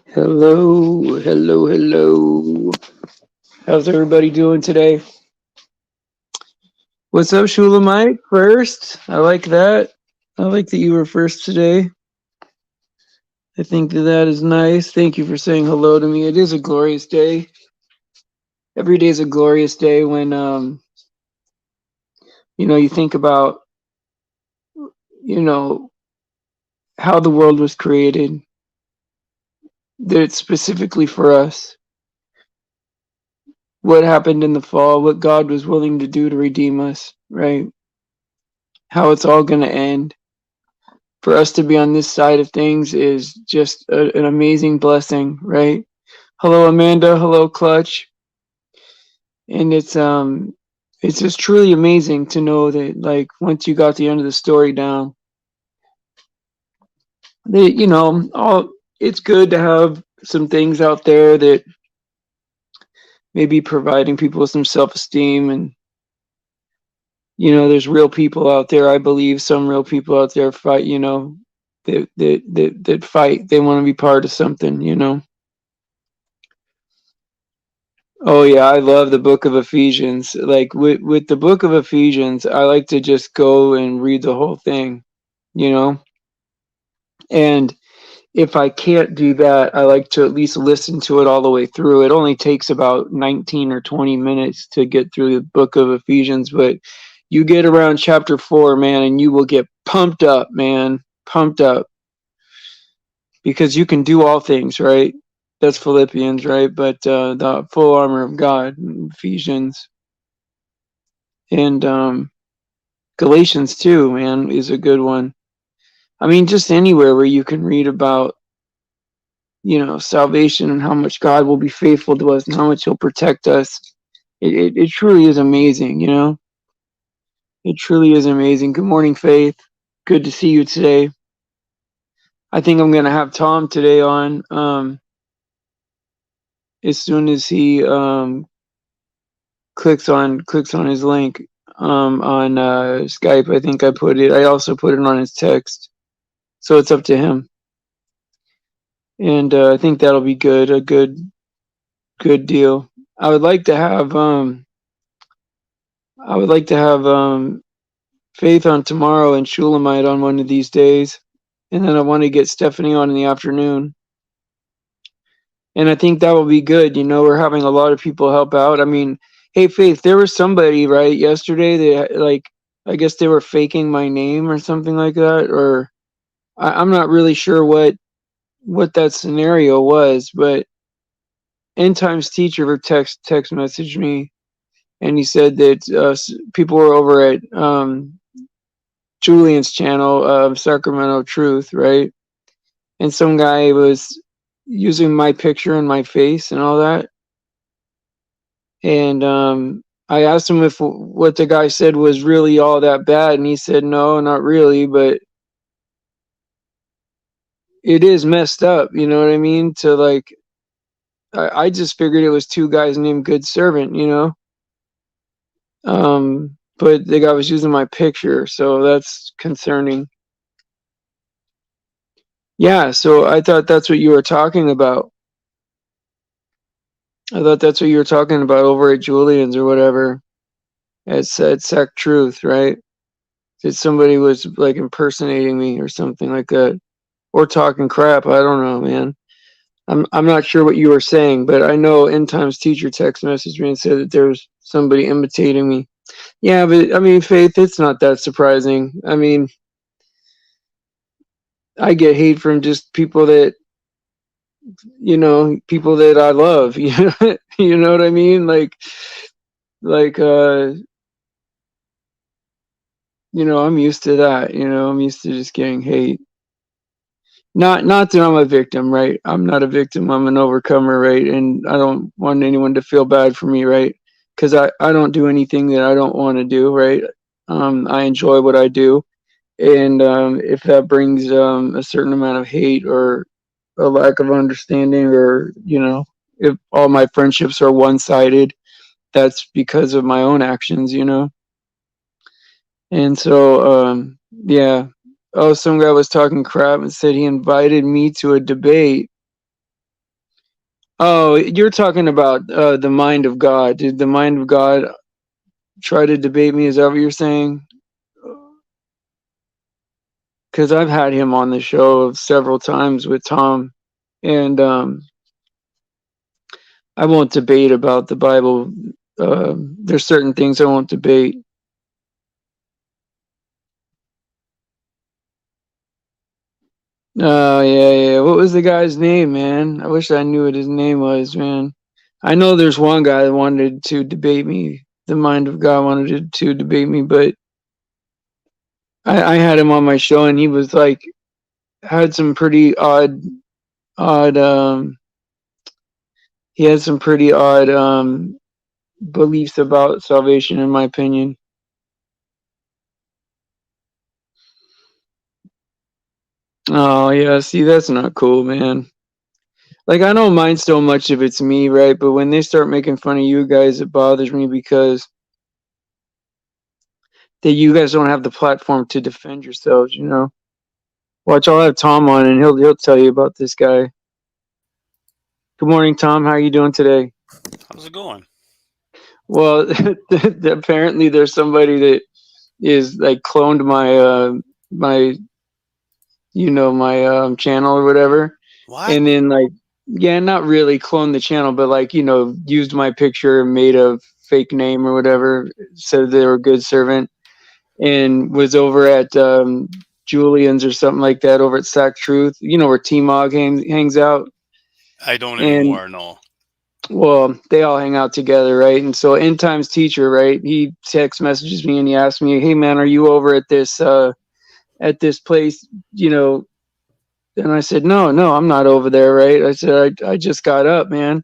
Hello, hello, hello. How's everybody doing today? What's up, Shula Mike? First, I like that. I like that you were first today. I think that is nice. Thank you for saying hello to me. It is a glorious day. Every day is a glorious day when you think about you know how the world was created. That it's specifically for us. What happened in the fall? What God was willing to do to redeem us? Right? How it's all going to end. For us to be on this side of things is just an amazing blessing, right? Hello, Amanda. Hello, Clutch. And it's just truly amazing to know that, like, once you got the end of the story down, that all it's good to have some things out there that maybe providing people with some self-esteem. And there's real people out there. I believe some real people out there fight. That fight. They want to be part of something. Oh yeah, I love the book of Ephesians. Like with the book of Ephesians, I like to just go and read the whole thing, you know? And if I can't do that, I like to at least listen to it all the way through. It only takes about 19 or 20 minutes to get through the book of Ephesians, but you get around chapter 4, man, and you will get pumped up, man. Pumped up because you can do all things, right? That's Philippians, right? But the full armor of God, Ephesians. And Galatians too, man, is a good one. I mean, just anywhere where you can read about, salvation and how much God will be faithful to us and how much He'll protect us. It truly is amazing. It truly is amazing. Good morning, Faith. Good to see you today. I think I'm gonna have Tom today on as soon as he clicks on his link on Skype. I think I also put it on his text. So it's up to him. And I think that'll be good. A good deal. I would like to have Faith on tomorrow and Shulamite on one of these days, and then I want to get Stephanie on in the afternoon. And I think that will be good. We're having a lot of people help out. I mean, hey Faith, there was somebody right yesterday that, like, I guess they were faking my name or something like that, or I'm not really sure what that scenario was, but End Times Teacher text messaged me, and he said that people were over at Julian's channel, Sacramento Truth, right? And some guy was using my picture and my face and all that. And I asked him if what the guy said was really all that bad, and he said no, not really, but it is messed up. You know what I mean? To like, I just figured it was two guys named Good Servant. But the guy was using my picture, so that's concerning. Yeah, so I thought that's what you were talking about. I thought that's what you were talking about over at Julian's or whatever. It said Sec Truth, right? That somebody was like impersonating me or something like that. Or talking crap. I don't know, man. I'm not sure what you were saying, but I know End Times Teacher text messaged me and said that there's somebody imitating me. Yeah, but I mean, Faith, it's not that surprising. I mean, I get hate from just people that people that I love. You know what I mean? Like I'm used to that. I'm used to just getting hate. Not that I'm a victim, right? I'm not a victim. I'm an overcomer, right? And I don't want anyone to feel bad for me, right? Because I don't do anything that I don't want to do, right? I enjoy what I do, and if that brings a certain amount of hate or a lack of understanding, or if all my friendships are one-sided, that's because of my own actions. And so yeah. Oh, some guy was talking crap and said he invited me to a debate. Oh, you're talking about the mind of God. Did the mind of God try to debate me? Is that what you're saying? Because I've had him on the show several times with Tom, and I won't debate about the Bible. There's certain things I won't debate. Oh yeah, yeah. What was the guy's name, man? I wish I knew what his name was, man. I know there's one guy that wanted to debate me. The mind of God wanted to debate me, but I had him on my show, and he was like had some pretty odd. He had some pretty odd beliefs about salvation, in my opinion. Oh yeah, see, that's not cool, man. Like I don't mind so much if it's me, right? But when they start making fun of you guys, it bothers me because that you guys don't have the platform to defend yourselves. You know. Watch, I'll have Tom on, and he'll tell you about this guy. Good morning, Tom. How are you doing today? How's it going? Well, apparently there's somebody that is like cloned my my channel or whatever, What? and then like yeah, not really cloned the channel, but like used my picture, made a fake name or whatever, said they were a good servant, and was over at Julian's or something like that over at Sack Truth, where T Mog hangs out. I don't And anymore. No. well, they all hang out together, right? And so End Times Teacher, right? He text messages me and he asked me, "Hey man, are you over at this place?" You know, and I said, "No, no, I'm not over there, right?" I said, "I just got up, man."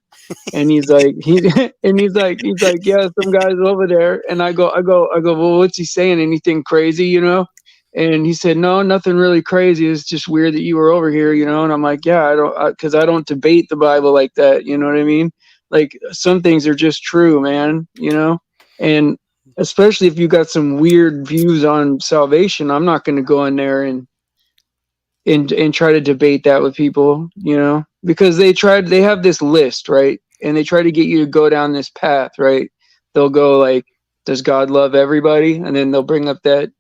And he's like, he's like, yeah, some guys over there. And I go, well, what's he saying? Anything crazy, And he said, no, nothing really crazy. It's just weird that you were over here, And I'm like, yeah, because I don't debate the Bible like that. You know what I mean? Like some things are just true, man. And especially if you got some weird views on salvation, I'm not going to go in there and try to debate that with people, because they have this list, right? And they try to get you to go down this path, right? They'll go like, does God love everybody? And then they'll bring up that,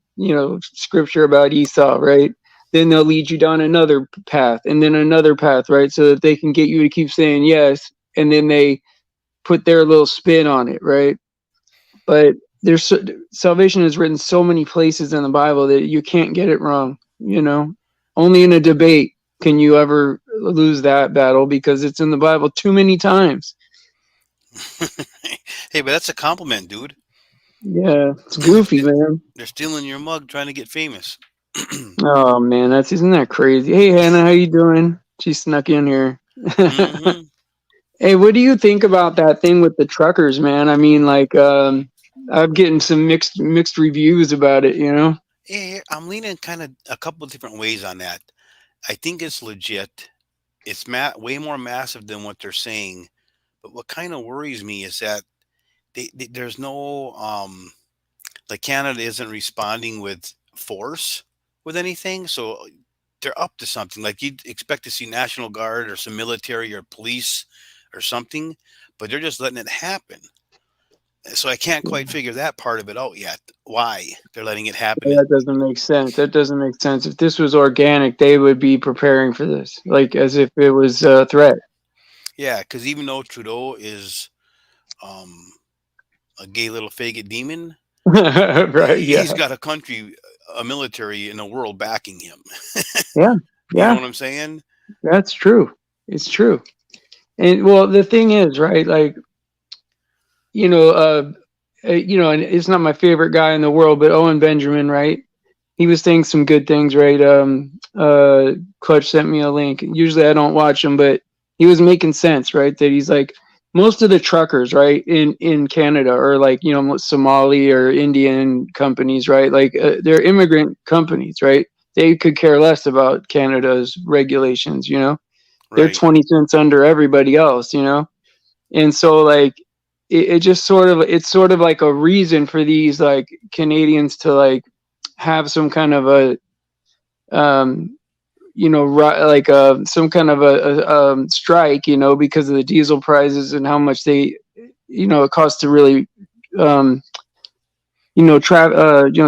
scripture about Esau, right? Then they'll lead you down another path and then another path, right? So that they can get you to keep saying yes. And then they put their little spin on it, right? But salvation is written so many places in the Bible that you can't get it wrong. Only in a debate can you ever lose that battle because it's in the Bible too many times. Hey, but that's a compliment, dude. Yeah, it's goofy, man. They're stealing your mug, trying to get famous. Oh man, that's isn't that crazy? Hey Hannah, how you doing? She snuck in here. Mm-hmm. Hey, what do you think about that thing with the truckers, man? I mean, like, I'm getting some mixed reviews about it. Hey, I'm leaning kind of a couple of different ways on that. I think it's legit. It's way more massive than what they're saying. But what kind of worries me is that there's no like Canada isn't responding with force with anything. So they're up to something. Like you'd expect to see National Guard or some military or police or something, but they're just letting it happen. So I can't quite figure that part of it out yet. Why they're letting it happen? That doesn't make sense. That doesn't make sense. If this was organic, they would be preparing for this, like as if it was a threat. Yeah, because even though Trudeau is um, a gay little faggot demon, Right? Yeah. he's got a country, a military in the world backing him. Yeah. You know Yeah. what I'm saying? That's true. It's true. And well, the thing is, right? Like, you know, and it's not my favorite guy in the world, but Owen Benjamin, right? He was saying some good things, right? Clutch sent me a link. Usually I don't watch him, but he was making sense, right? That he's like most of the truckers, right, in Canada are like Somali or Indian companies, right? Like they're immigrant companies, right? They could care less about Canada's regulations, They're Right. 20 cents under everybody else. And so like it just it's sort of like a reason for these like Canadians to like have some kind of a um like some kind of strike, because of the diesel prices and how much it costs to really um,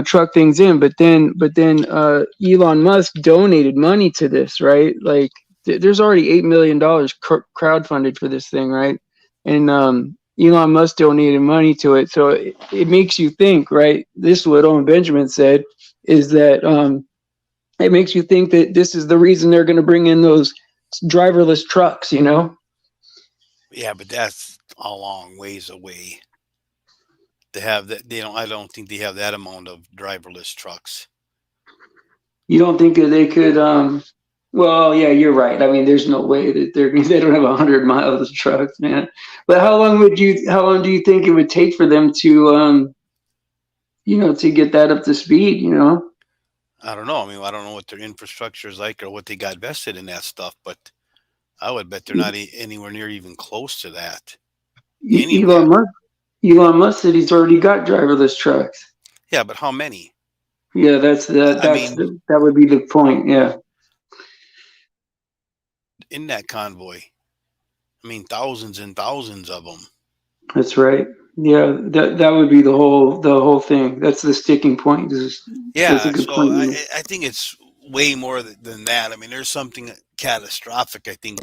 truck things in. But then Elon Musk donated money to this, right? Like there's already $8 million crowdfunded for this thing, right? And Elon Musk donated money to it, so it makes you think, right? This is what Owen Benjamin said, is that it makes you think that this is the reason they're going to bring in those driverless trucks. Yeah, but that's a long ways away to have that. They don't. I don't think they have that amount of driverless trucks. You don't think that they could? Well, yeah, you're right. I mean, there's no way that they don't have 100 miles of trucks, man. But how long do you think it would take for them to to get that up to speed? I don't know. I mean, I don't know what their infrastructure is like or what they got vested in that stuff, but I would bet they're not anywhere near even close to that anywhere. Elon Musk, Elon Musk said he's already got driverless trucks. Yeah, but how many? Yeah, I mean, that would be the point. Yeah, in that convoy, I mean, thousands and thousands of them. that's right. Yeah, that would be the whole thing. That's the sticking point. That's a Yeah, good so point. I think it's way more than that. I mean, there's something catastrophic I think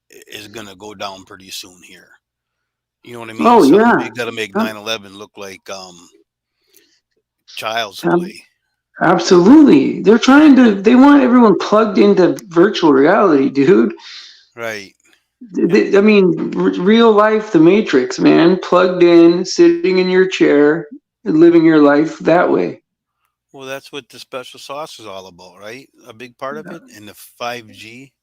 is going to go down pretty soon here. You know what I mean? Oh Something yeah, big that'll make Ab- 9/11 look like child's ab- play. absolutely. They want everyone plugged into virtual reality, dude. Right. I mean, real life, the Matrix, man. Plugged in, sitting in your chair, living your life that way. Well, that's what the special sauce is all about, right? A big part of it, and the 5G.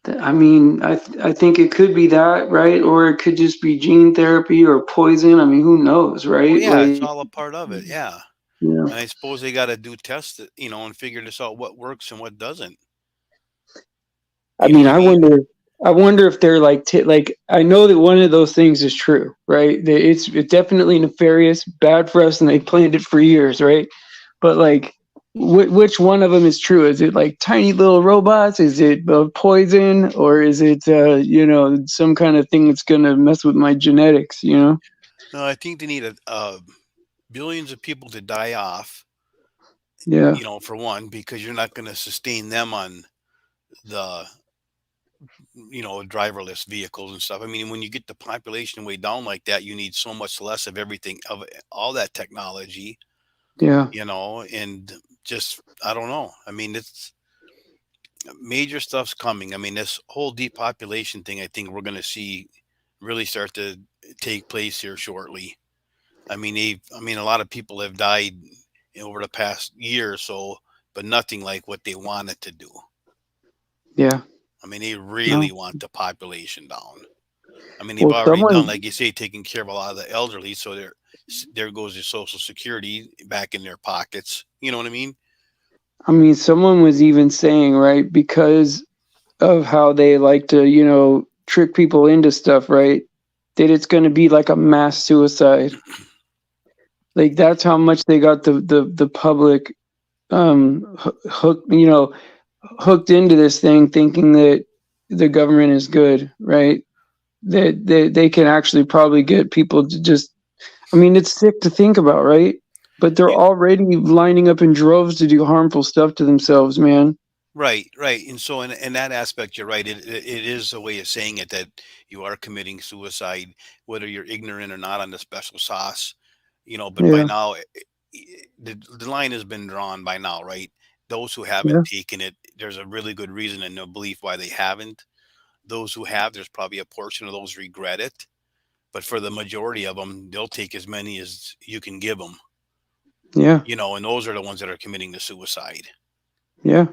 I mean, I think it could be that, right? Or it could just be gene therapy or poison. I mean, who knows, Well, right? yeah, it's Like, all a part of it. Yeah, yeah. and I suppose they got to do tests, and figure this out what works and what doesn't. I You know mean, what I mean? I wonder if they're like, like, I know that one of those things is true, right? That it's definitely nefarious, bad for us, and they planned it for years, right? But like, which one of them is true? Is it like tiny little robots? Is it poison, or is it some kind of thing that's gonna mess with my genetics? No, I think they need billions of people to die off. Yeah, For one, because you're not going to sustain them on the driverless vehicles and stuff. I mean, when you get the population way down like that, you need so much less of everything, of all that technology, yeah, and just I don't know. I mean, it's major stuff's coming. I mean, this whole depopulation thing, I think we're going to see really start to take place here shortly. I mean, a lot of people have died over the past year or so, but nothing like what they wanted to do. yeah. I mean, they No. really want the population down. I mean, they've Well, already done, someone like you say, taking care of a lot of the elderly, so there goes your social security back in their pockets. You know what I mean? I mean, someone was even saying, right, because of how they like to, trick people into stuff, right? That it's going to be like a mass suicide. Like that's how much they got the public hooked into this thing, thinking that the government is good, right? That they can actually probably get people to just. I mean, it's sick to think about, right? But they're You, already lining up in droves to do harmful stuff to themselves, man. right, right. And so, in that aspect, you're right. It is a way of saying it that you are committing suicide, whether you're ignorant or not on the special sauce. But by Yeah, now, the line has been drawn by now, right? Those who yeah, haven't taken it, there's a really good reason and no belief why they haven't. Those who have, there's probably a portion of those regret it. But for the majority of them, they'll take as many as you can give them. yeah, And those are the ones that are committing the suicide. yeah.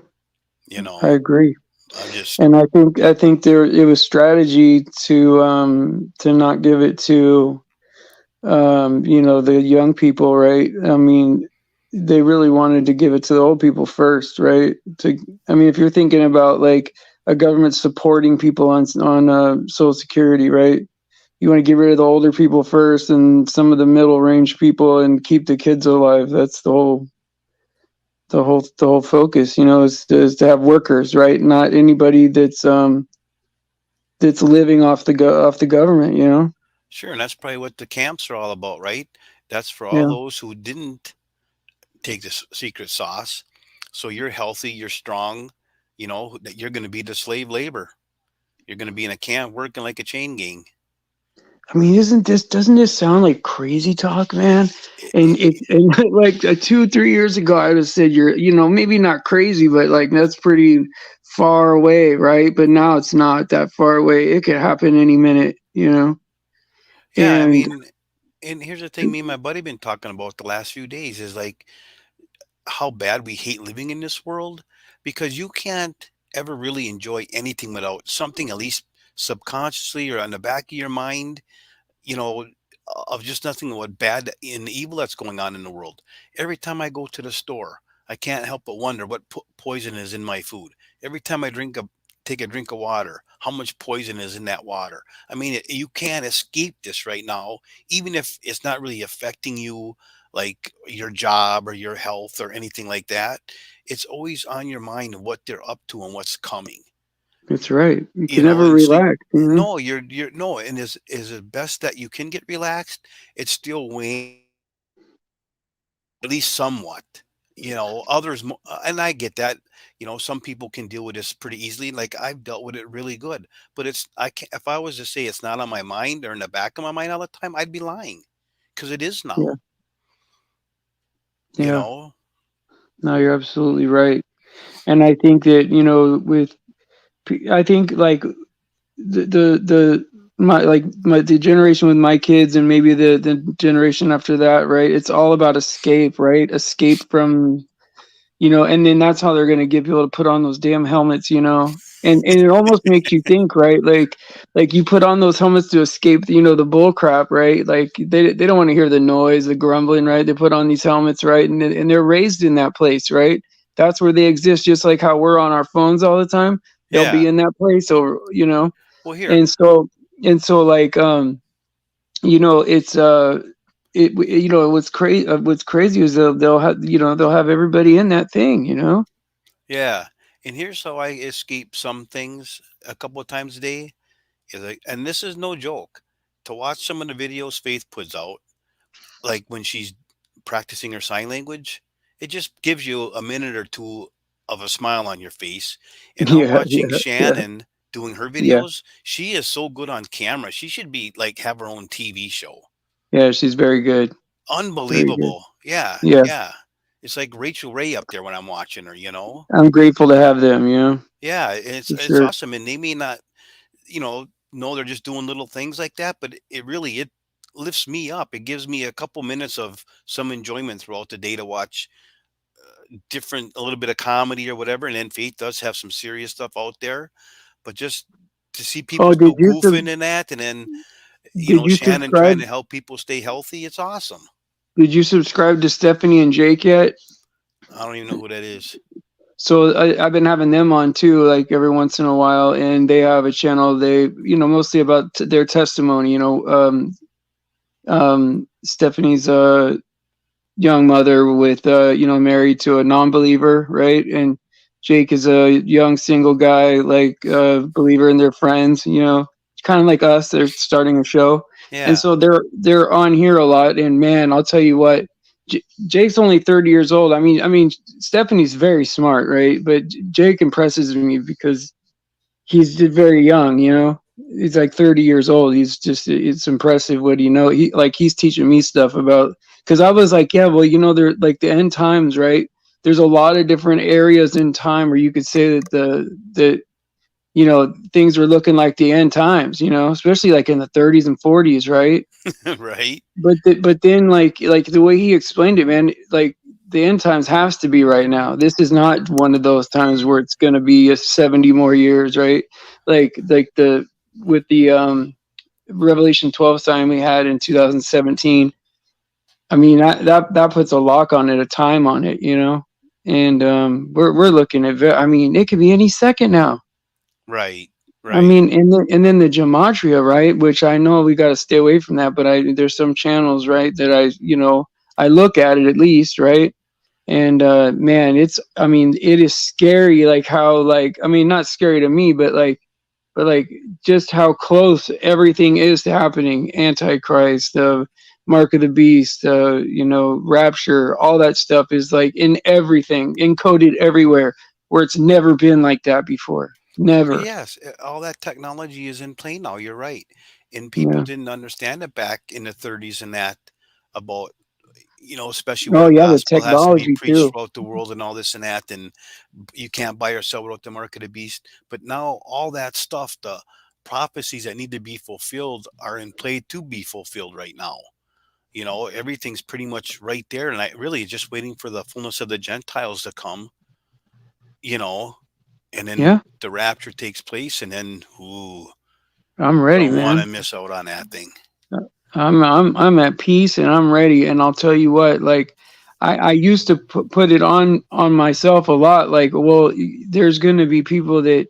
You I know, agree. I'm just And I think there it was strategy to not give it to the young people, right? I mean, they really wanted to give it to the old people first, right? I mean, if you're thinking about like a government supporting people on Social Security, right? You want to get rid of the older people first and some of the middle range people and keep the kids alive. That's the whole focus, is to have workers, right? Not anybody that's living off the government, Sure, and that's probably what the camps are all about, right? That's for all Yeah. those who didn't take this secret sauce. So you're healthy, you're strong, that you're going to be the slave labor. You're going to be in a camp working like a chain gang. I mean, doesn't this sound like crazy talk, man? And like 2 3 years ago, I would have said you're, maybe not crazy, but like that's pretty far away, right? But now it's not that far away. It could happen any minute. Yeah, I And mean, and here's the thing me and my buddy been talking about the last few days is like how bad we hate living in this world because you can't ever really enjoy anything without something at least subconsciously or on the back of your mind, you know, of just nothing but bad and evil that's going on in the world. Every time I go to the store, I can't help but wonder what poison is in my food. Every time I take a drink of water, how much poison is in that water. I mean, you can't escape this right now, even if it's not really affecting you, like your job or your health or anything like that. It's always on your mind of what they're up to and what's coming. that's right. You You can know, never and so relax. no, you're no, and is it best that you can get relaxed? It's still weighing at least somewhat. And I get that. Some people can deal with this pretty easily. Like I've dealt with it really good, but I can't. If I was to say it's not on my mind or in the back of my mind all the time, I'd be lying, because it is now. Yeah, You yeah. know, No, you're absolutely right. And I think that I think like the my like my the generation with my kids and maybe the generation after that, right? It's all about escape, right? Escape from, and then that's how they're going to get people to put on those damn helmets. And it almost makes you think, right? Like you put on those helmets to escape, the bull crap, right? Like they don't want to hear the noise, the grumbling, right? They put on these helmets, right? And they're raised in that place, right? That's where they exist, just like how we're on our phones all the time. They'll be yeah. in that place, or. Well, here, And so like it's what's crazy is they'll have everybody in that thing. yeah, and here's how I escape some things a couple of times a day. Is like, and this is no joke. To watch some of the videos Faith puts out, like when she's practicing her sign language, it just gives you a minute or two of a smile on your face. And now Yeah, watching yeah, yeah, Shannon doing her yeah, videos, she is so good on camera. She should be like have her own TV show. yeah. She's very good, very good. Unbelievable. Yeah, Yeah, yeah. It's like Rachel Ray up there when I'm watching her. I'm grateful to have them. Yeah, it's For it's sure. awesome. And they may not, know they're just doing little things like that, but it lifts me up. It gives me a couple minutes of some enjoyment throughout the day to watch different a little bit of comedy or whatever, and then Faith does have some serious stuff out there, but just to see people Oh, still goofing in that, and then did you Shannon trying subscribe? to help people stay healthy, it's awesome. Did you subscribe to Stephanie and Jake yet? I don't even know who that is. So I've been having them on too, like every once in a while, and they have a channel. They, mostly about their testimony. Stephanie's young mother with married to a non-believer, right? And Jake is a young single guy, like believer in their friends, kind of like us. They're starting a show, and Yeah. so they're on here a lot. And man, I'll tell you what, Jake's only 30 years old. I mean, Stephanie's very smart, right? But Jake impresses me because he's very young. He's like 30 years old. It's impressive what he's teaching me stuff about, because I was like, yeah, well, they're like the end times, right? There's a lot of different areas in time where you could say that things were looking like the end times, especially like in the 30s and 40s, right? Right. But then like the way he explained it, man, like the end times has to be right now. This is not one of those times where it's going to be a 70 more years, right? Like the with the Revelation 12 sign we had in 2017. I mean, that puts a lock on it, a time on it. And we're looking at I mean, it could be any second now. Right. I Right. mean, and then the gematria, right? Which I know we got to stay away from that, but there's some channels, right, that I look at it at least, right? And man, it's, I mean, it is scary, like how, like, I mean, not scary to me, but like just how close everything is to happening. Antichrist, the mark of the beast, rapture, all that stuff is like in everything, encoded everywhere, where it's never been like that before. Never. Yes, all that technology is in play now. You're right, and people Yeah. didn't understand it back in the 30s and that about, especially where Oh the yeah, the gospel has to be technology preached too. throughout the world and all this and that, and you can't buy or sell without the mark of the beast. But now all that stuff, the prophecies that need to be fulfilled are in play to be fulfilled right now. Everything's pretty much right there, and I really just waiting for the fullness of the Gentiles to come, you know, and then Yeah, the rapture takes place, and then ooh, I'm ready, don't want to man. miss out on that thing. I'm at peace and I'm ready. And I'll tell you what, like, I used to put it on myself a lot. Like, well, there's going to be people that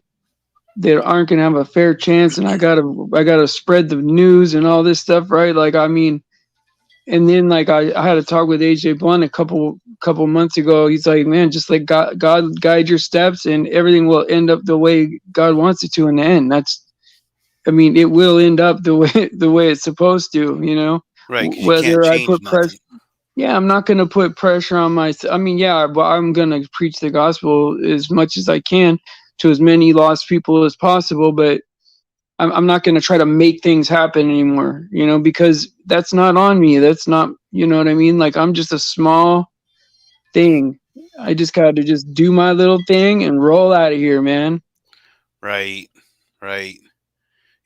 aren't going to have a fair chance, and I gotta spread the news and all this stuff, right? Like, I mean, and then like I had a talk with AJ Blunt a couple months ago. He's like, man, just like God guide your steps, and everything will end up the way God wants it to in the end. That's, I mean, it will end up the way it's supposed to. Right, because you can't Whether I change put pressure. nothing. Yeah, I'm not going to put pressure on myself. I mean, yeah, but I'm going to preach the gospel as much as I can to as many lost people as possible. But I'm not going to try to make things happen anymore, because that's not on me. That's not, you know what I mean? Like, I'm just a small thing. I just got to just do my little thing and roll out of here, man. Right, right.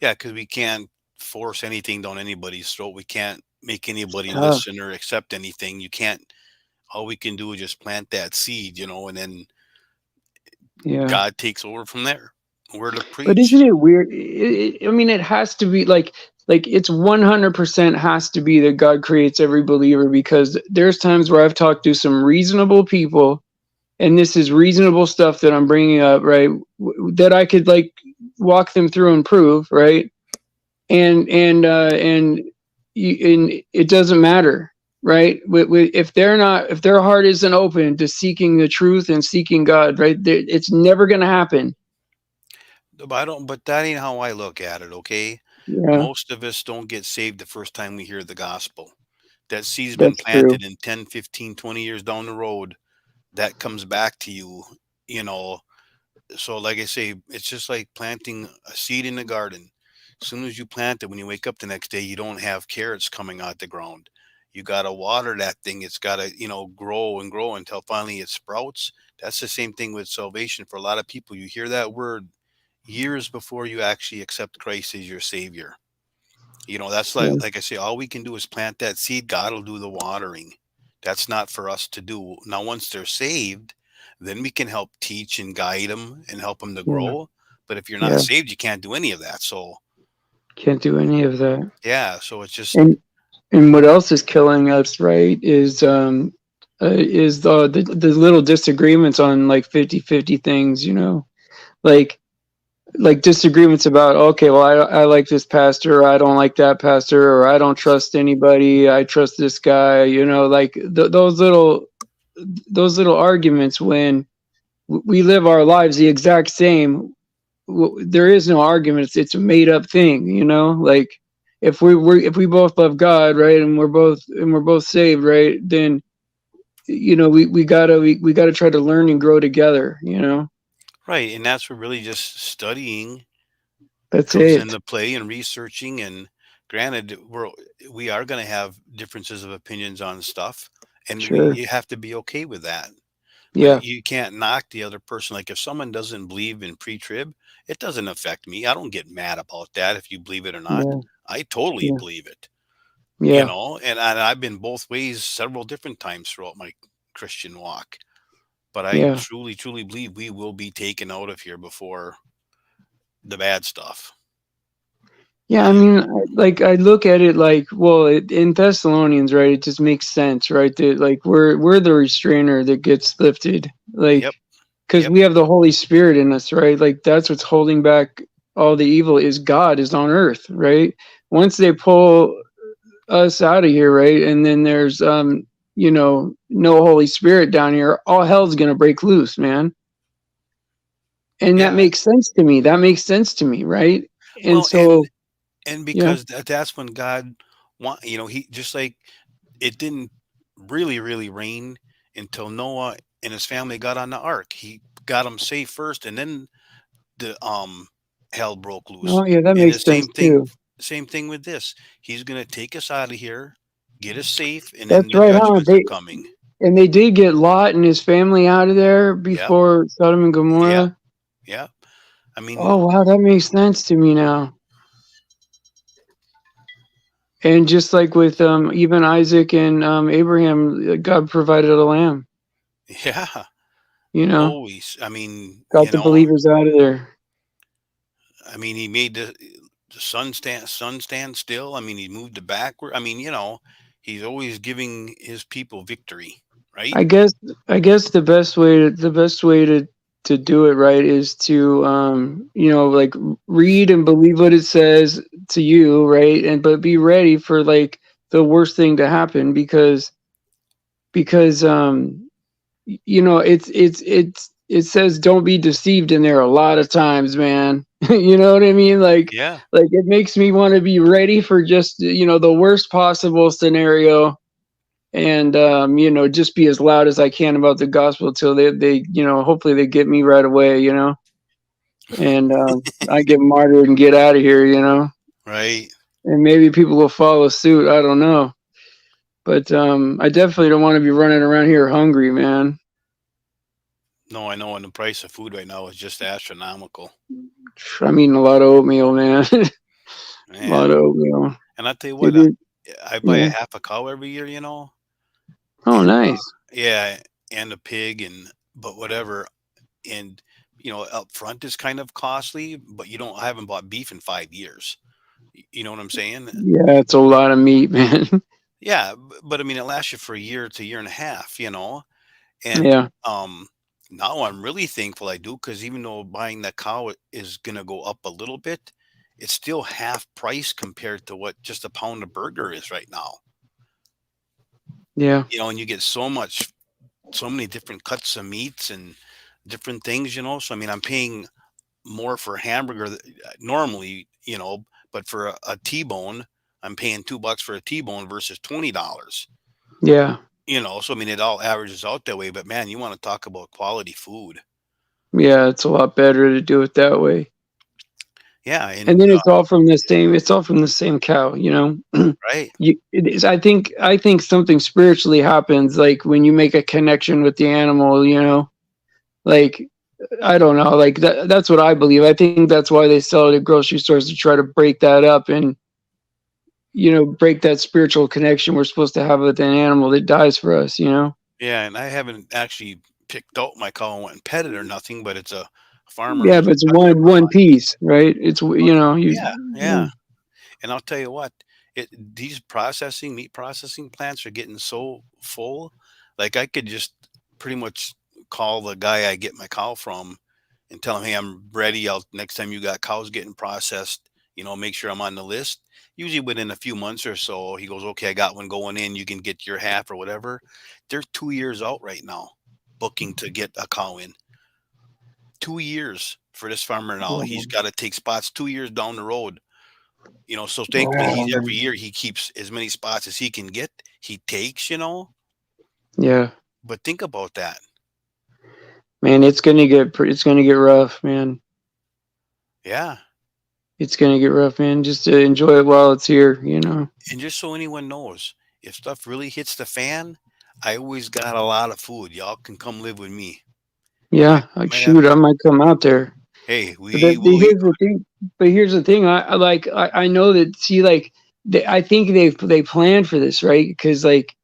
Yeah, because we can't force anything down anybody's throat. We can't make It's anybody tough. listen or accept anything. You can't. All we can do is just plant that seed, and then Yeah. God takes over from there. We're to But preach. isn't it weird? I mean, it has to be like it's 100% has to be that God creates every believer, because there's times where I've talked to some reasonable people, and this is reasonable stuff that I'm bringing up, right? That I could like walk them through and prove, right? And it doesn't matter, right? If they're not, if their heart isn't open to seeking the truth and seeking God, right? It's never going to happen. But I don't. But that ain't how I look at it. Okay, Yeah, most of us don't get saved the first time we hear the gospel. That seed's been that's true. planted in 10, 15, 20 years down the road. That comes back to you, you know. So, like I say, it's just like planting a seed in the garden. As soon as you plant it, when you wake up the next day, you don't have carrots coming out the ground. You got to water that thing. It's got to, grow and grow until finally it sprouts. That's the same thing with salvation for a lot of people. You hear that word years before you actually accept Christ as your savior. That's like Yeah, like I say, all we can do is plant that seed. God will do the watering. That's not for us to do. Now, once they're saved, then we can help teach and guide them and help them to yeah, grow. But if you're not yeah. saved, you can't do any of that. So Can't do any of that. yeah, so it's just And what else is killing us, right? Is the little disagreements on like 50-50 things, like disagreements about, okay, well, I like this pastor, or I don't like that pastor, or I don't trust anybody, I trust this guy, like those little arguments, when we live our lives the exact same. There is no argument. It's a made up thing, like, if we both love God, right, and we're both saved, right, then we gotta try to learn and grow together. right. And that's where really just studying That's comes it. into play and researching. And granted, we are going to have differences of opinions on stuff, and Sure. you have to be okay with that. But Yeah. you can't knock the other person. Like if someone doesn't believe in pre-trib, it doesn't affect me. I don't get mad about that if you believe it or not. Yeah. I totally Yeah. believe it, Yeah. and I've been both ways several different times throughout my Christian walk. But I Yeah. truly, truly believe we will be taken out of here before the bad stuff. Yeah, I And mean, like, I look at it like, well, in Thessalonians, right? It just makes sense, right? That, like, we're the restrainer that gets lifted, yep, like, because yep, we have the Holy Spirit in us, right? Like, that's what's holding back all the evil. Is God is on earth, right? Once they pull us out of here, right, and then there's no Holy Spirit down here, all hell's gonna break loose, man. And that Yeah. makes sense to me. That makes sense to me, right? And Well, and so, and yeah, because that's when God want, he just like it didn't really rain until Noah and his family got on the ark. He got them safe first, and then the hell broke loose. oh yeah, that And the makes sense too. same thing with this. He's gonna take us out of here, get us safe, and then That's the right, huh? judgments are coming. They did get Lot and his family out of there Yep, before Sodom and yep, Gomorrah. yep. I mean, Oh wow, that makes sense to me now. And just like with even Isaac and Abraham, God provided a lamb. yeah, You know, always. got the believers out of there. He made the sun stand still. He moved it backward. He's always giving his people victory, right? I guess I guess the best way to do it right is to like read and believe what it says to you, right? And but be ready for like the worst thing to happen because it says don't be deceived in there a lot of times, man. You know what I mean? Yeah, Like it makes me want to be ready for just the worst possible scenario, and just be as loud as I can about the gospel till they hopefully they get me right away, and I get martyred and get out of here, right. and maybe people will follow suit. I don't know, but I definitely don't want to be running around here hungry, man. No, I know, and the price of food right now is just astronomical, I'm eating a lot of oatmeal, man. A lot man. of oatmeal. And I tell you what, It is, I buy a yeah. half a cow every year, Oh, and nice. yeah, and a pig, and but whatever, and up front is kind of costly, but I haven't bought beef in 5 years. You know what I'm saying? Yeah, it's a lot of meat, man. Yeah, but it lasts you for a year to year and a half, and Yeah, now I'm really thankful I do, because even though buying that cow is gonna go up a little bit, it's still half price compared to what just a pound of burger is right now. yeah, And you get so many different cuts of meats and different things. So I'm paying more for a hamburger normally, but for a T-bone, I'm paying $2 for a T-bone versus $20. yeah, So it all averages out that way. But man, you want to talk about quality food? yeah. It's a lot better to do it that way. Yeah, And and then it's all from the same cow, right, It is. I think something spiritually happens like when you make a connection with the animal. Like I don't know, like that's what I believe. I think that's why they sell it at grocery stores to try to break that up and break that spiritual connection we're supposed to have with an animal that dies for us. yeah, and I haven't actually picked out my cow and went and pet it or nothing, but it's a farmer Yeah, who's but it's got it one piece, right? It's you yeah, yeah. yeah. And I'll tell you what, these meat processing plants are getting so full. Like I could just pretty much call the guy I get my cow from and tell him, "Hey, I'm ready. I'll next time you got cows getting processed, make sure I'm on the list." Usually within a few months or so, he goes, "Okay, I got one going in. You can get your half or whatever." They're 2 years out right now, booking to get a cow in. 2 years for this farmer now. He's got to take spots 2 years down the road. So thankfully Wow, he's every man. year he keeps as many spots as he can get, he takes. Yeah. But think about that. Man, it's gonna get rough, man. Yeah. It's gonna get rough, man. Just to enjoy it while it's here. And just so anyone knows, if stuff really hits the fan, I always got a lot of food. Y'all can come live with me. You might Yeah, like might have shoot, I might come out there. hey, But we will eat. here's the thing. I know that. See, like, I think they planned for this, right? Because like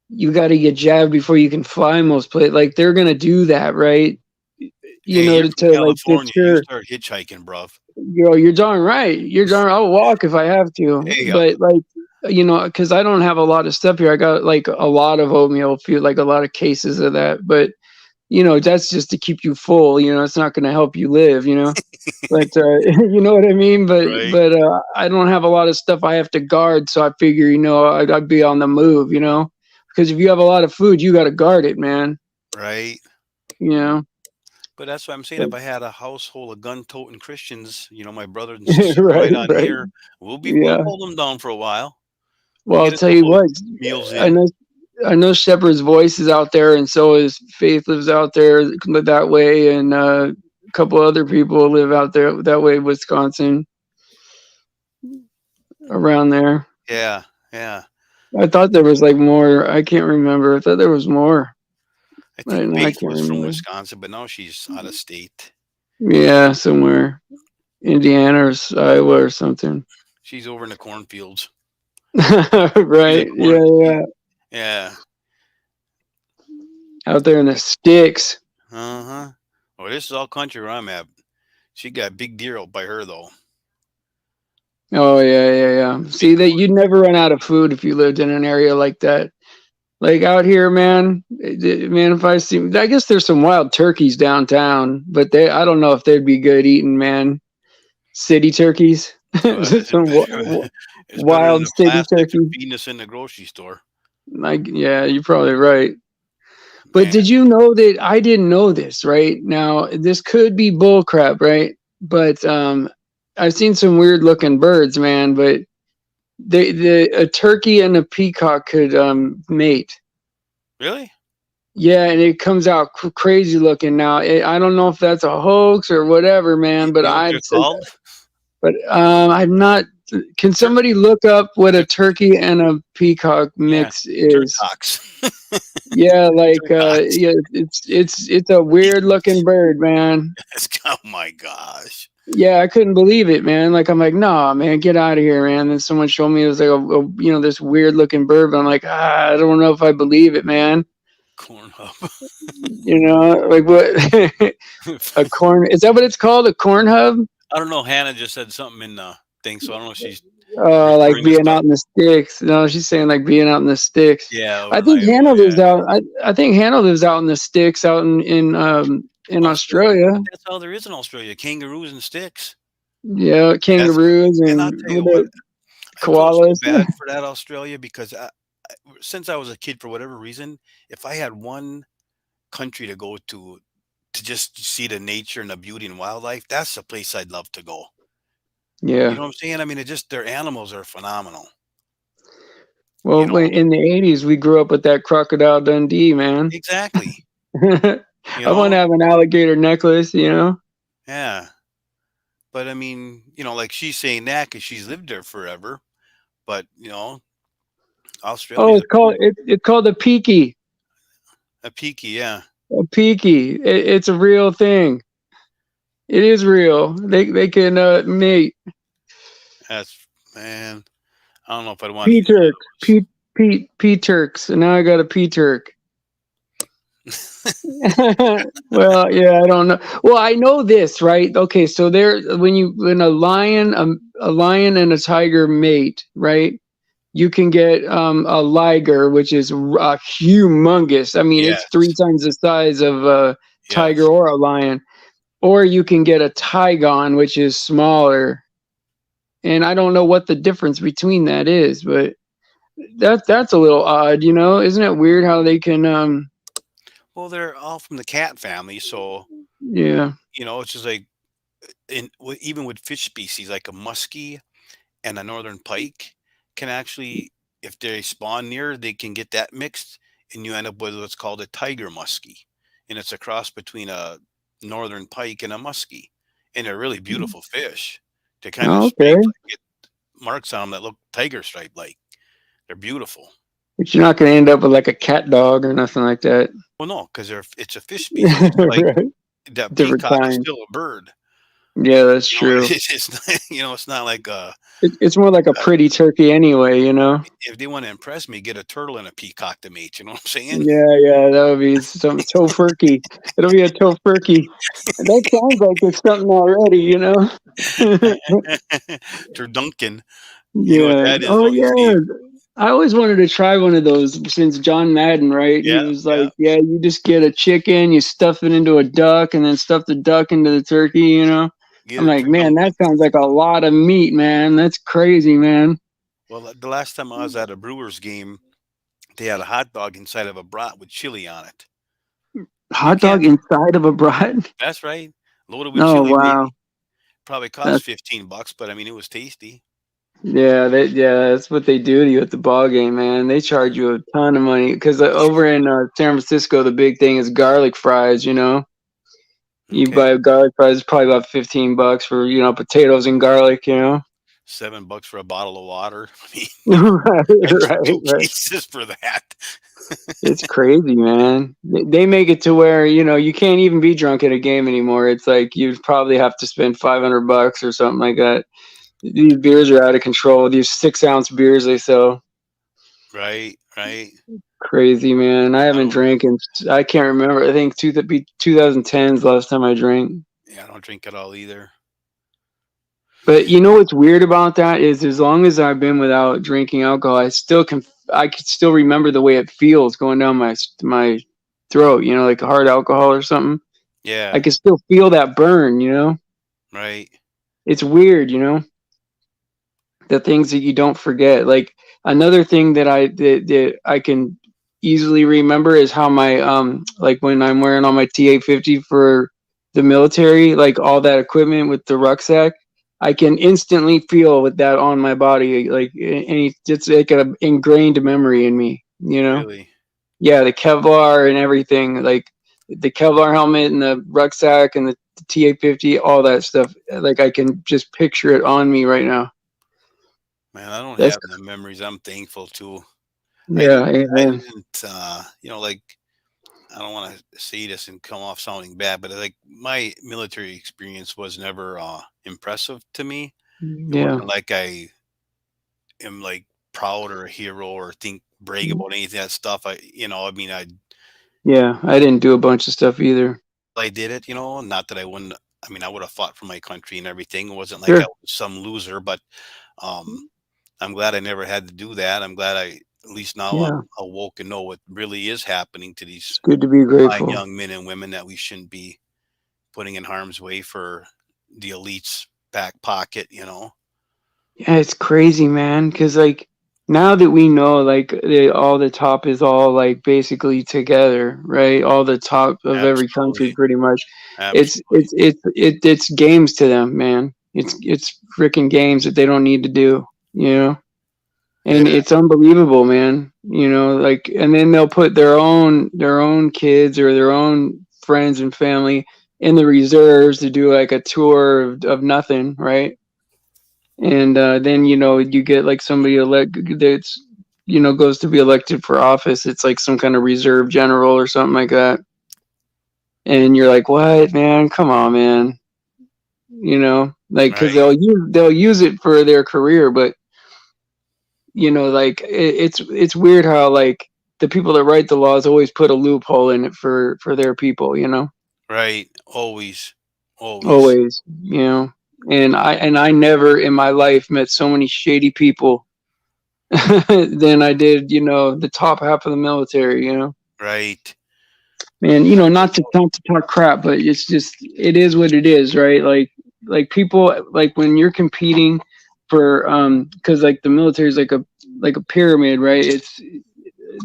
you got to get jabbed before you can fly most places. Like they're gonna do that, right? Hey, you're from To like California. You deter. start hitchhiking, bruv. You're darn right. You're darn. I'll walk if I have to. Hey, But like, because I don't have a lot of stuff here. I got like a lot of oatmeal, feel like a lot of cases of that. But that's just to keep you full. It's not going to help you live. But you know what I mean. But right? but I don't have a lot of stuff I have to guard, so I figure I'd be on the move. because if you have a lot of food, you got to guard it, man. right. You know, But that's what I'm saying. but, If I had a household of gun-toting Christians, my brothers and sisters right, right on right, here, we'll yeah. hold them down for a while. We'll Well, I'll get a tell you couple of what, meals I in. know, I know Shepherd's Voice is out there, and so is Faith lives out there that way, and a couple other people live out there that way, Wisconsin, around there. Yeah, yeah. I thought there was like more. I can't remember. I thought there was more. I think Right now, I Faith can't was from remember. Wisconsin, but now she's out of state. Yeah, somewhere, Indiana or Iowa or something. She's over in the cornfields. She's a Right? corn. Yeah, yeah. Yeah. Out there in the sticks. Uh huh. Well, this is all country where I'm at. She got big deer out by her though. Oh yeah, yeah, yeah. See Big that corn. you'd never run out of food if you lived in an area like that. Like out here, man, man. If I see, I guess there's some wild turkeys downtown, but I don't know if they'd be good eating, man. City turkeys, It's some better. It's better than wild the city plastics they're turkey. feeding us in the grocery store. Like, yeah, you're probably right. But Man, did you know that I didn't know this, right? Now, this could be bull crap, right? But I've seen some weird looking birds, man, but a turkey and a peacock could mate. really? Yeah, and it comes out crazy looking. Now, I don't know if that's a hoax or whatever, man, but You know what they're called? I'm not. Can Tur- somebody look up what a tur- turkey and a peacock yeah, mix is? turcox. Yeah, like Turcox. yeah, it's a weird looking bird, man. Oh my gosh. Yeah, I couldn't believe it, man. Like I'm like, nah, man, get out of here, man. Then someone showed me it was like this weird looking bird, but I'm like, I don't know if I believe it, man. Corn hub. Like what? A corn? Is that what it's called? A corn hub? I don't know. Hannah just said something in the thing, so I don't know if she's Like referring to being stuff. out in the sticks. No, she's saying like being out in the sticks. Yeah, over I in think Iowa. Hannah Yeah, lives out. I think Hannah lives out in the sticks, out in Australia. Australia. But that's all there is in Australia: kangaroos and sticks. Yeah, That's kangaroos and I'll and tell you what, I felt so koalas. bad for that Australia because since I was a kid, for whatever reason, if I had one country to go to just see the nature and the beauty and wildlife, that's the place I'd love to go. You Yeah. know what I'm saying? I mean, it just their animals are phenomenal. You Well, know, in the '80s, we grew up with that Crocodile Dundee, man. exactly. You I want to know, have an alligator necklace, you know. yeah. But I mean, like she's saying that because she's lived there forever. But Oh, Australia's it's called a peaky. a peaky, yeah. A peaky. It's a real thing. It is real. They can mate. That's man. I don't know if I'd want to P eat one Turks. P Turks. And now I got a P Turk. of Well, yeah, I don't know. Well, I know this, right? Okay, so when a lion and a tiger mate, right? You can get a liger, which is humongous. I mean, it's three yes, times the size of a tiger yes. or a lion. Or you can get a tigon, which is smaller. And I don't know what the difference between that is, but that's a little odd, you know? Isn't it weird how they can Well, they're all from the cat family, so yeah. it's just like even with fish species like a muskie and a northern pike can actually, if they spawn near, they can get that mixed, and you end up with what's called a tiger muskie, and it's a cross between a northern pike and a muskie, and they're really beautiful fish. They're kind of Oh, okay. striped, like get marks on them that look tiger stripe like. They're beautiful. But you're not gonna end up with like a cat dog or nothing like that. Well, no, because it's a fish species, just like Right. that Different peacock is kind. still a bird. Yeah, that's true. It's not, it's not like It's more like a pretty turkey anyway, you know? if they want to impress me, get a turtle and a peacock to mate. You know what I'm saying? Yeah, yeah, that would be some tofurkey. It'll be a tofurkey. That sounds like it's something already, you know? Turduncan. You know what Yeah. that is, Oh, don't you, Steve? yeah. I always wanted to try one of those since John Madden, right? He Yeah, was yeah. like, yeah, you just get a chicken, you stuff it into a duck, and then stuff the duck into the turkey, you know? Get I'm a like, man, that turduncan. sounds like a lot of meat, man. That's crazy, man. Well, the last time I was at a Brewers game, they had a hot dog inside of a brat with chili on it. You Hot can't. dog inside of a brat? That's right, loaded with Oh, chili, wow. baby. Probably cost That's 15 bucks, but I mean, it was tasty. yeah, that's what they do to you at the ball game, man. They charge you a ton of money because over in San Francisco, the big thing is garlic fries. You know, you Okay, buy garlic fries, it's probably about 15 bucks for potatoes and garlic. You know, $7 for a bottle of water. I mean, right, I get right, two right. cases for that. It's crazy, man. They make it to where you can't even be drunk at a game anymore. It's like you'd probably have to spend 500 bucks or something like that. These beers are out of control. These 6-ounce beers they sell. Right, right. Crazy, man. I I haven't don't. drank in, I can't remember. I think 2010 is the last time I drank. Yeah, I don't drink at all either. But you know what's weird about that is as long as I've been without drinking alcohol, I could still remember the way it feels going down my throat, like hard alcohol or something. I Yeah, can still feel that burn. right. It's weird. The things that you don't forget. Like another thing that I can easily remember is how my like when I'm wearing all my TA-50 for the military, like all that equipment with the rucksack, I can instantly feel with that on my body, like it's like an ingrained memory in me. Really. Yeah, the Kevlar and everything, like the Kevlar helmet and the rucksack and the TA-50, all that stuff. Like I can just picture it on me right now. Man, I don't That's have the memories I'm thankful to. I Yeah, didn't I amen. didn't like, I don't want to say this and come off sounding bad, but like my military experience was never impressive to me. It Yeah, wasn't like I am like proud or a hero or think brag about any of that stuff. I mean, yeah. I didn't do a bunch of stuff either. I did it, not that I wouldn't. I mean, I would have fought for my country and everything. It wasn't like I Sure. was some loser, but um, I'm glad I never had to do that. I'm glad at least now Yeah, I'm awoke and know what really is happening to it's these good to be fine grateful. young men and women that we shouldn't be putting in harm's way for the elite's back pocket. Yeah, it's crazy, man. Because like now that we know, like all the top is all like basically together, right? All the top of every country, Absolutely. pretty much. It's Absolutely. it's it's it's games to them, man. It's freaking games that they don't need to do, you know. Yeah. And it's unbelievable, man. Like, and then they'll put their own kids or their own friends and family in the reserves to do like a tour of nothing, right? And then you get like somebody elect that's goes to be elected for office. It's like some kind of reserve general or something like that, and you're like, what, man? Come on, man. Like because Right. they'll use it for their career, but like it's weird how like the people that write the laws always put a loophole in it for their people. Right. Always. Always. Always. And I never in my life met so many shady people than I did the top half of the military. Right. Man, not to talk crap, but it's just it is what it is, right? Like people, like when you're competing for because like the military is like a pyramid, right? It's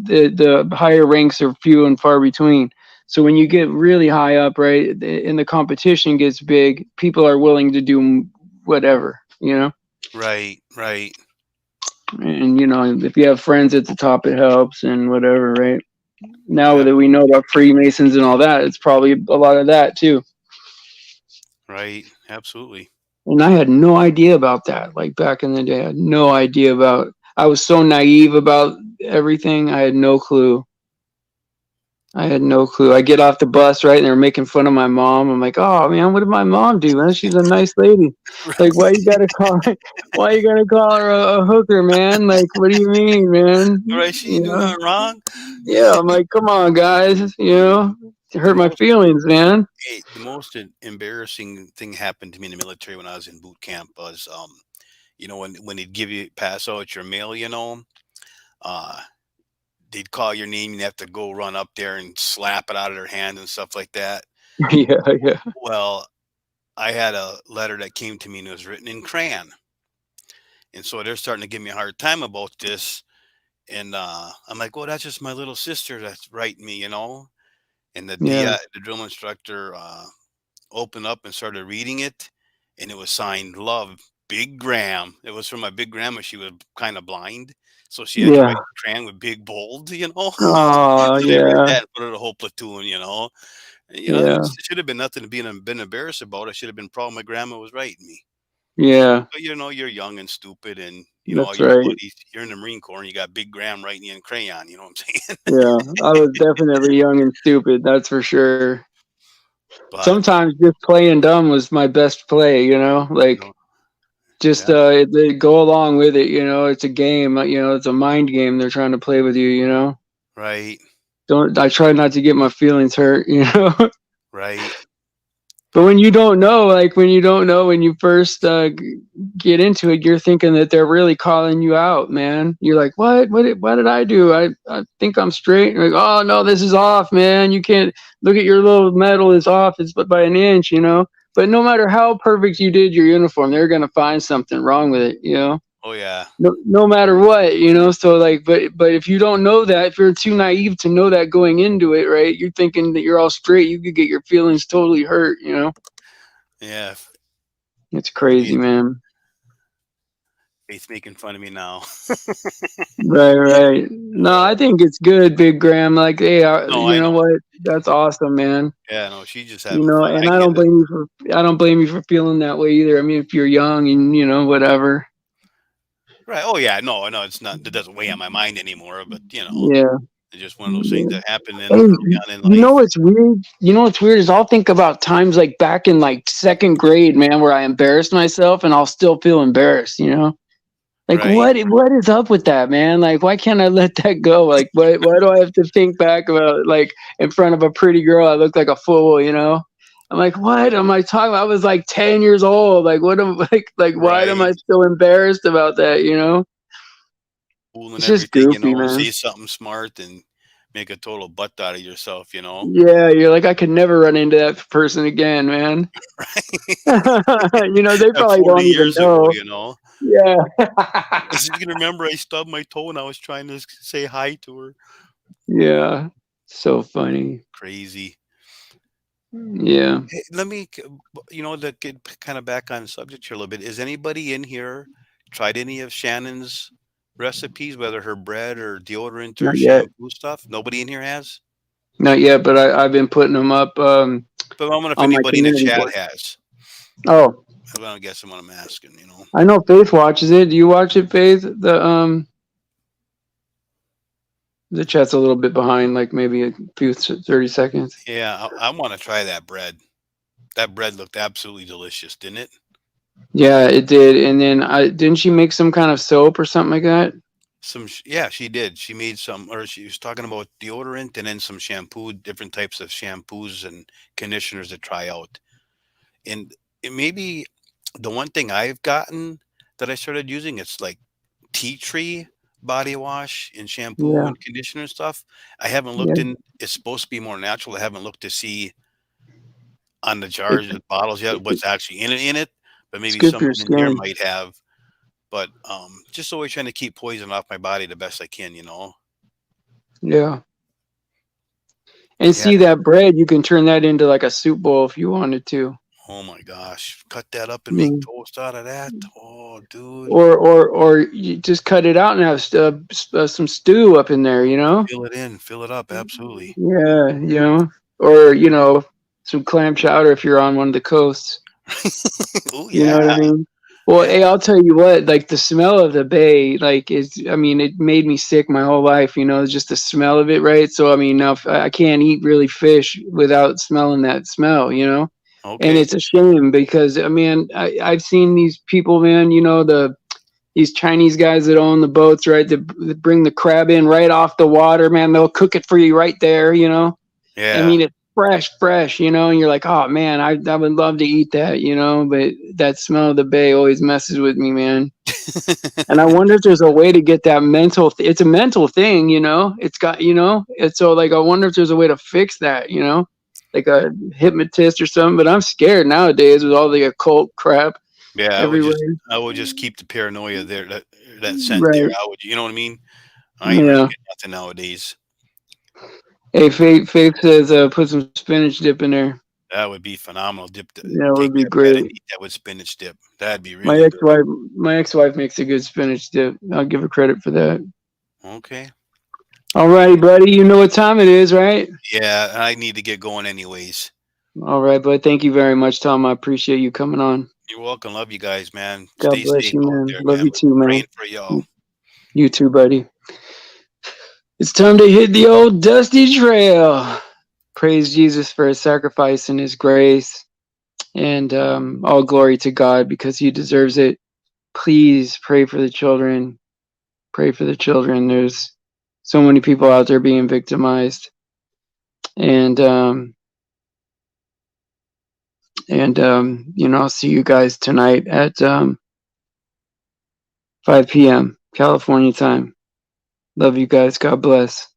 the higher ranks are few and far between. So when you get really high up, right, and the competition gets big, people are willing to do whatever. Right. Right. And if you have friends at the top, it helps and whatever, right? Now Yep. that we know about Freemasons and all that, it's probably a lot of that too. Right. Absolutely. And I had no idea about that. Like back in the day, I had no idea about. I was so naive about everything. I had no clue. I had no clue. I get off the bus, right, and they're making fun of my mom. I'm like, oh man, what did my mom do? Man, she's a nice lady. Like, why you gotta call her? Why you gotta call her a hooker, man? Like, what do you mean, man? Right. She ain't doing nothing wrong. Yeah. I'm like, come on, guys. It The hurt my most feelings, man. the most embarrassing thing happened to me in the military when I was in boot camp was when they'd give you pass out your mail, uh they'd call your name and you have to go run up there and slap it out of their hand and stuff like that. Yeah, yeah. Well, I had a letter that came to me and it was written in crayon. And so they're starting to give me a hard time about this. And I'm like, "Oh, that's just my little sister that's writing me," you know. And Yeah. the drill instructor opened up and started reading it, and it was signed "Love, Big Graham." It was from my big grandma. She was kind of blind, so she had to Yeah. write "Tran" with big bold, you know. Oh, So they read yeah. that in front of the whole platoon, you know. And, you know, Yeah. it should have been nothing to been embarrassed about. It should have been proud my grandma was writing me. Yeah. But you know, you're young and stupid, and you know all That's your right. buddies. You're in the Marine Corps, and you got Big Graham writing you in crayon. You know what I'm saying? Yeah. I was definitely young and stupid, that's for sure. But Sometimes just playing dumb was my best play, you know? you Like know, just yeah, go along with it, you know? It's a game, you know, it's a mind game they're trying to play with you, you know? right, Don't I try not to get my feelings hurt, you know? right. But when you don't know, like when you don't know when you first get into it, you're thinking that they're really calling you out, man. You're like, what? What did I do? I think I'm straight. You're like, oh no, this is off, man. You can't look at your little medal is off. It's but by an inch, you know. But no matter how perfect you did your uniform, they're gonna find something wrong with it, you know. Oh yeah, No matter what, you know. So like, but if you don't know that, if you're too naive to know that going into it, right? You're thinking that you're all straight. You could get your feelings totally hurt, you know. yeah. It's crazy, Faith, man. Faith's making fun of me now. Right, right. No, Uh, I think it's good, Big Graham. Like, hey, no, you I know know. what? That's awesome, man. Yeah, no, she's just You having know, fun. and I get it. I don't blame you for feeling that way either. I mean, if you're young and you know whatever. Right. Oh yeah. No, no, it's not. It doesn't weigh on my mind anymore. But you know, Yeah, it's just one of those things yeah. that happen in Hey, early on in you know life. what's weird? You know what's weird is I'll think about times like back in like second grade, man, where I embarrassed myself, and I'll still feel embarrassed. You know. Like Right. what is up with that, man? Like why can't I let that go? Like why do I have to think back about like in front of a pretty girl I look like a fool, you know? I'm like, what am I talking about? I was like 10 years old. Like what am like why am Right. I still embarrassed about that, you know? Cool and It's just everything, you goofy, know, man. say something smart and make a total butt out of yourself, you know? Yeah, you're like I could never run into that person again, man. You know, they At probably 40 don't even years ago, know. you know? Yeah. I said, "You can remember I stubbed my toe and I was trying to say hi to her." Yeah. So funny. Crazy. Yeah. Hey, let me, you know, to get kind of back on subject here a little bit. Is anybody in here tried any of Shannon's recipes, whether her bread or deodorant or Not yet. shampoo stuff? Nobody in here has? Not yet, but I've been putting them up But I wonder if on my anybody in the community chat board. has. Oh, I don't guess what I'm asking, you know? I know Faith watches it. Do you watch it, Faith? The chat's a little bit behind, like maybe a few 30 seconds. Yeah, I want to try that bread. That bread looked absolutely delicious, didn't it? Yeah, it did. And then I didn't she make some kind of soap or something like that? Yeah, she did. She made some, or she was talking about deodorant and then some shampoo, different types of shampoos and conditioners to try out. And it maybe the one thing I've gotten that I started using, it's like tea tree body wash and shampoo Yeah, and conditioner stuff. I haven't looked yeah. in. It's supposed to be more natural. I haven't looked to see on the It, jars and bottles yet it, what's actually in it. But it's maybe good for your someone in here skin. might have. But just always trying to keep poison off my body the best I can, you know. Yeah. And Yeah. see that bread, you can turn that into like a soup bowl if you wanted to. Oh my gosh. Cut that up and make Yeah. toast out of that. Oh, dude. Or you just cut it out and have some stew up in there, you know? Fill it in. Fill it up. Absolutely. Yeah, you know, or you know, some clam chowder if you're on one of the coasts. Oh You know yeah. what I mean? Well, Yeah. hey, I'll tell you what, like the smell of the bay, like is, I mean, it made me sick my whole life, you know, just the smell of it, right? So, I mean, now if I can't eat really fish without smelling that smell, you know? And Okay. it's a shame because, I mean, I've seen these people, man, you know, these Chinese guys that own the boats, right? That bring the crab in right off the water, man. They'll cook it for you right there, you know? I Yeah. mean, it's fresh, you know, and you're like, oh man, I would love to eat that, you know, but that smell of the bay always messes with me, man. And I wonder if there's a way to get that it's a mental thing, you know, it's got, you know, it's so like, I wonder if there's a way to fix that, you know, like a hypnotist or something, but I'm scared nowadays with all the occult crap Yeah. everywhere. I would just keep the paranoia there. That scent there. Right. I would. You know what I mean? I ain't really Yeah. get nothing nowadays. Hey, Faith says put some spinach dip in there. That would be phenomenal. Yeah, it Take would be that bread great. and eat that with spinach dip. That'd be My really good. ex-wife, my ex-wife makes a good spinach dip. I'll give her credit for that. Okay. All righty, buddy. You know what time it is, right? Yeah, I need to get going anyways. All right, bud. Thank you very much, Tom. I appreciate you coming on. You're welcome. Love you guys, man. God Stay bless safe you, out man. there, Love man. you We're too, praying man. for y'all. You too, buddy. It's time to hit the old dusty trail. Praise Jesus for his sacrifice and his grace. And all glory to God because he deserves it. Please pray for the children. Pray for the children. There's so many people out there being victimized. And I'll see you guys tonight at 5 p.m. California time. Love you guys. God bless.